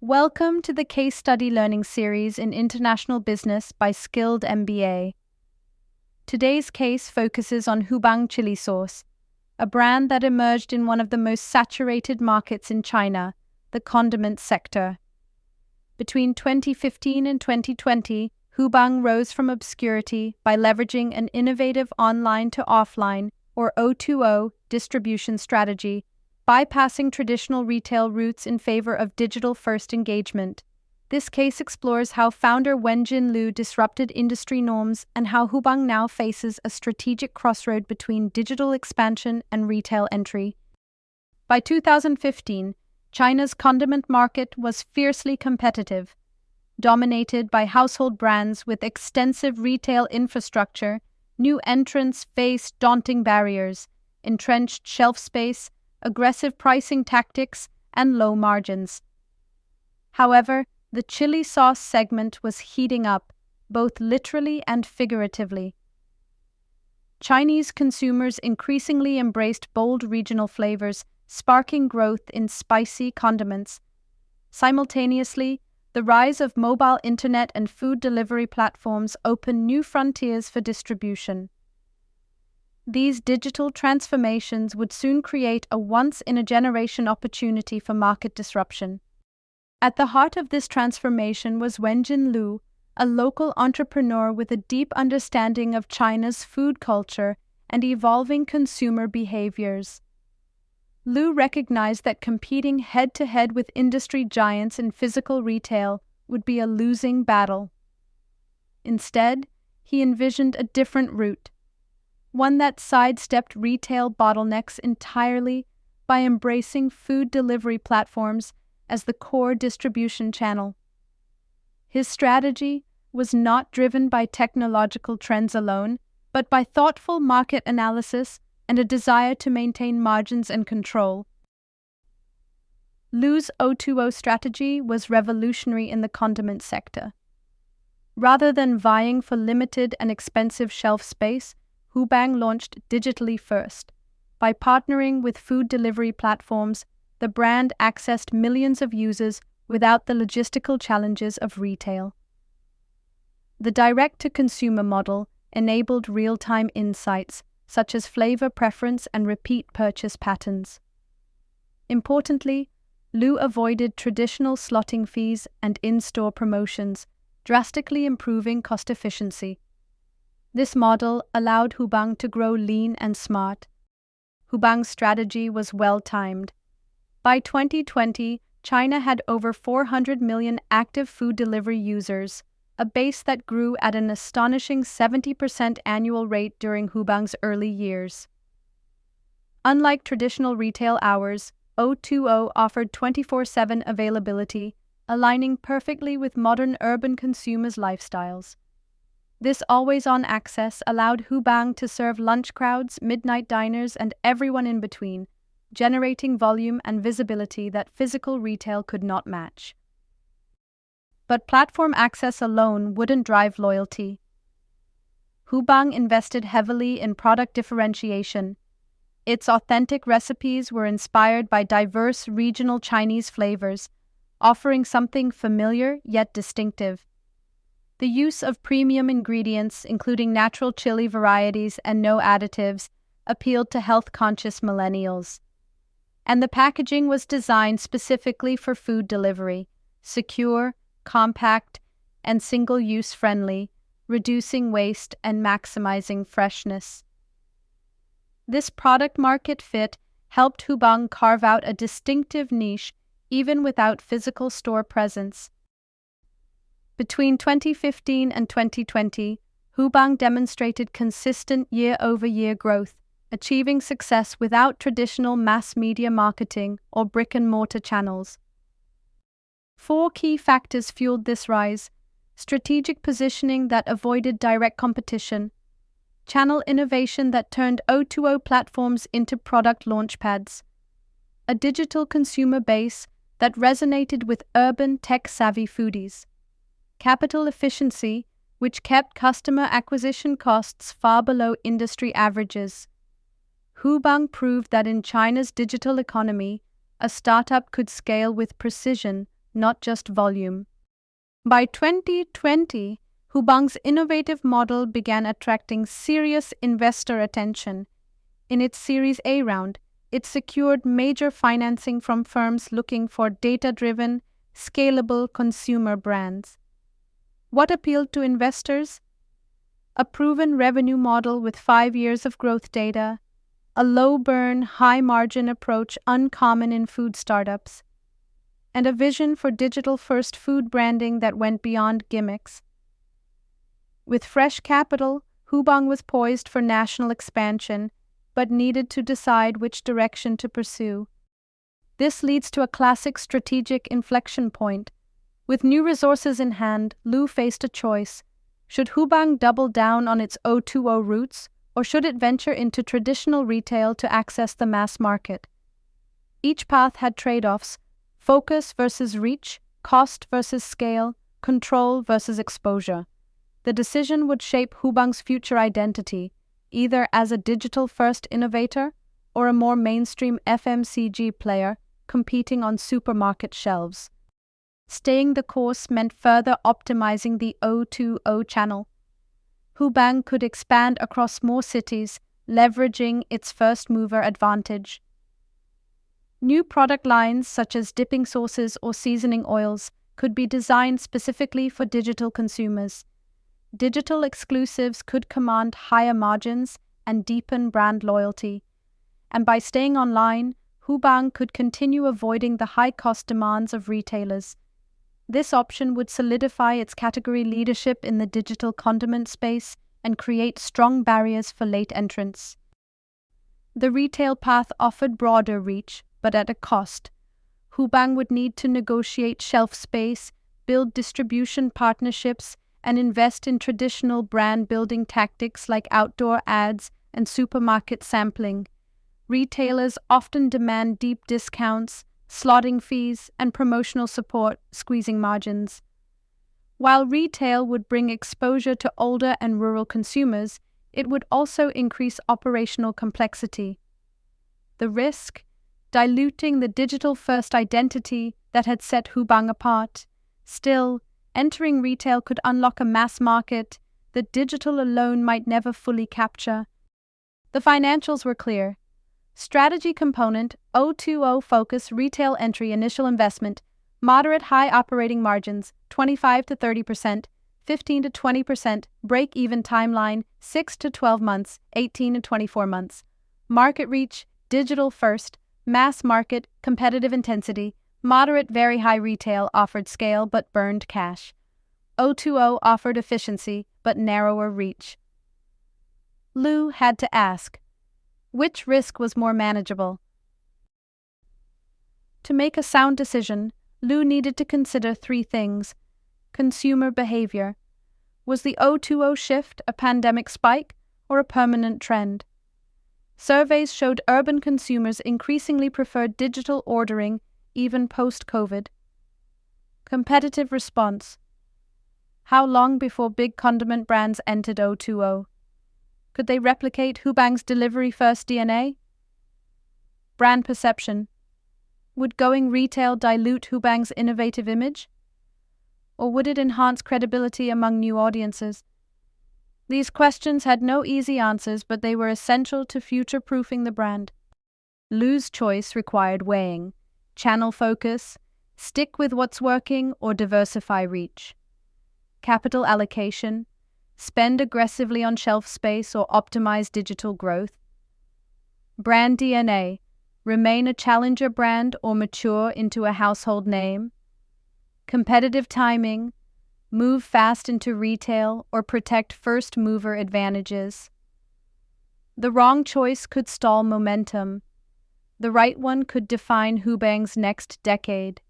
Welcome to the Case Study Learning Series in International Business by Skilled MBA. Today's case focuses on Hubang Chili Sauce, a brand that emerged in one of the most saturated markets in China, the condiment sector. Between 2015 and 2020, Hubang rose from obscurity by leveraging an innovative online-to-offline, or O2O, distribution strategy, bypassing traditional retail routes in favor of digital-first engagement. This case explores how founder Wenjin Liu disrupted industry norms and how Hubang now faces a strategic crossroad between digital expansion and retail entry. By 2015, China's condiment market was fiercely competitive. Dominated by household brands with extensive retail infrastructure, new entrants faced daunting barriers, entrenched shelf space, aggressive pricing tactics, and low margins. However, the chili sauce segment was heating up, both literally and figuratively. Chinese consumers increasingly embraced bold regional flavors, sparking growth in spicy condiments. Simultaneously, the rise of mobile internet and food delivery platforms opened new frontiers for distribution. These digital transformations would soon create a once-in-a-generation opportunity for market disruption. At the heart of this transformation was Wenjin Liu, a local entrepreneur with a deep understanding of China's food culture and evolving consumer behaviors. Liu recognized that competing head-to-head with industry giants in physical retail would be a losing battle. Instead, he envisioned a different route, one that sidestepped retail bottlenecks entirely by embracing food delivery platforms as the core distribution channel. His strategy was not driven by technological trends alone, but by thoughtful market analysis and a desire to maintain margins and control. Liu's O2O strategy was revolutionary in the condiment sector. Rather than vying for limited and expensive shelf space, Hubang launched digitally first. By partnering with food delivery platforms, the brand accessed millions of users without the logistical challenges of retail. The direct-to-consumer model enabled real-time insights, such as flavor preference and repeat purchase patterns. Importantly, Liu avoided traditional slotting fees and in-store promotions, drastically improving cost efficiency. This model allowed Hubang to grow lean and smart. Hubang's strategy was well-timed. By 2020, China had over 400 million active food delivery users, a base that grew at an astonishing 70% annual rate during Hubang's early years. Unlike traditional retail hours, O2O offered 24/7 availability, aligning perfectly with modern urban consumers' lifestyles. This always-on access allowed Hubang to serve lunch crowds, midnight diners, and everyone in between, generating volume and visibility that physical retail could not match. But platform access alone wouldn't drive loyalty. Hubang invested heavily in product differentiation. Its authentic recipes were inspired by diverse regional Chinese flavors, offering something familiar yet distinctive. The use of premium ingredients, including natural chili varieties and no additives, appealed to health-conscious millennials. And the packaging was designed specifically for food delivery, secure, compact, and single-use friendly, reducing waste and maximizing freshness. This product-market fit helped Hubang carve out a distinctive niche even without physical store presence. Between 2015 and 2020, Hubang demonstrated consistent year-over-year growth, achieving success without traditional mass media marketing or brick-and-mortar channels. 4 key factors fueled this rise: strategic positioning that avoided direct competition, channel innovation that turned O2O platforms into product launchpads, a digital consumer base that resonated with urban tech-savvy foodies, capital efficiency, which kept customer acquisition costs far below industry averages. Hubang proved that in China's digital economy, a startup could scale with precision not just volume. By 2020, Hubang's innovative model began attracting serious investor attention. In its Series A round, it secured major financing from firms looking for data-driven, scalable consumer brands. What appealed to investors? A proven revenue model with 5 years of growth data, a low-burn, high-margin approach uncommon in food startups, and a vision for digital-first food branding that went beyond gimmicks. With fresh capital, Hubang was poised for national expansion, but needed to decide which direction to pursue. This leads to a classic strategic inflection point. With new resources in hand, Lu faced a choice. Should Hubang double down on its O2O roots, or should it venture into traditional retail to access the mass market? Each path had trade-offs: focus versus reach, cost versus scale, control versus exposure. The decision would shape Hubang's future identity, either as a digital-first innovator or a more mainstream FMCG player competing on supermarket shelves. Staying the course meant further optimizing the O2O channel. Hubang could expand across more cities, leveraging its first-mover advantage. New product lines such as dipping sauces or seasoning oils could be designed specifically for digital consumers. Digital exclusives could command higher margins and deepen brand loyalty. And by staying online, Hubang could continue avoiding the high-cost demands of retailers. This option would solidify its category leadership in the digital condiment space and create strong barriers for late entrants. The retail path offered broader reach, but at a cost. Hubang would need to negotiate shelf space, build distribution partnerships, and invest in traditional brand-building tactics like outdoor ads and supermarket sampling. Retailers often demand deep discounts, slotting fees, and promotional support, squeezing margins. While retail would bring exposure to older and rural consumers, it would also increase operational complexity. The risk? Diluting the digital-first identity that had set Hubang apart. Still, entering retail could unlock a mass market that digital alone might never fully capture. The financials were clear. Strategy component, O2O focus, retail entry, initial investment, moderate high operating margins, 25 to 30%, 15 to 20%, break-even timeline, 6 to 12 months, 18 to 24 months. Market reach, digital first, mass market, competitive intensity, moderate very high retail offered scale but burned cash. O2O offered efficiency but narrower reach. Lu had to ask, which risk was more manageable? To make a sound decision, Lu needed to consider 3 things. Consumer behavior. Was the O2O shift a pandemic spike or a permanent trend? Surveys showed urban consumers increasingly preferred digital ordering even post-COVID. Competitive response. How long before big condiment brands entered O2O? Could they replicate Hubang's delivery-first DNA? Brand perception. Would going retail dilute Hubang's innovative image? Or would it enhance credibility among new audiences? These questions had no easy answers, but they were essential to future-proofing the brand. Lu's choice required weighing. Channel focus, stick with what's working or diversify reach. Capital allocation, spend aggressively on shelf space or optimize digital growth. Brand DNA, remain a challenger brand or mature into a household name. Competitive timing, move fast into retail or protect first-mover advantages. The wrong choice could stall momentum. The right one could define Hubang's next decade.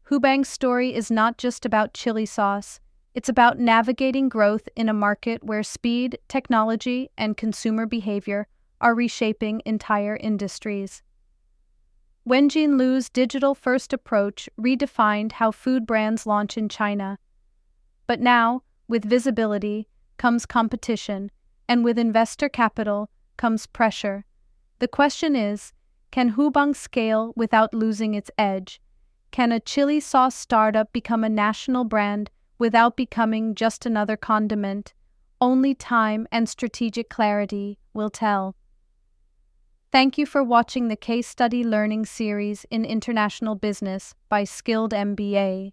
Hubang's story is not just about chili sauce. It's about navigating growth in a market where speed, technology, and consumer behavior are reshaping entire industries. Wenjin Lu's digital-first approach redefined how food brands launch in China. But now, with visibility, comes competition, and with investor capital comes pressure. The question is, can Hubang scale without losing its edge? Can a chili sauce startup become a national brand without becoming just another condiment? Only time and strategic clarity will tell. Thank you for watching the Case Study Learning Series in International Business by Skilled MBA.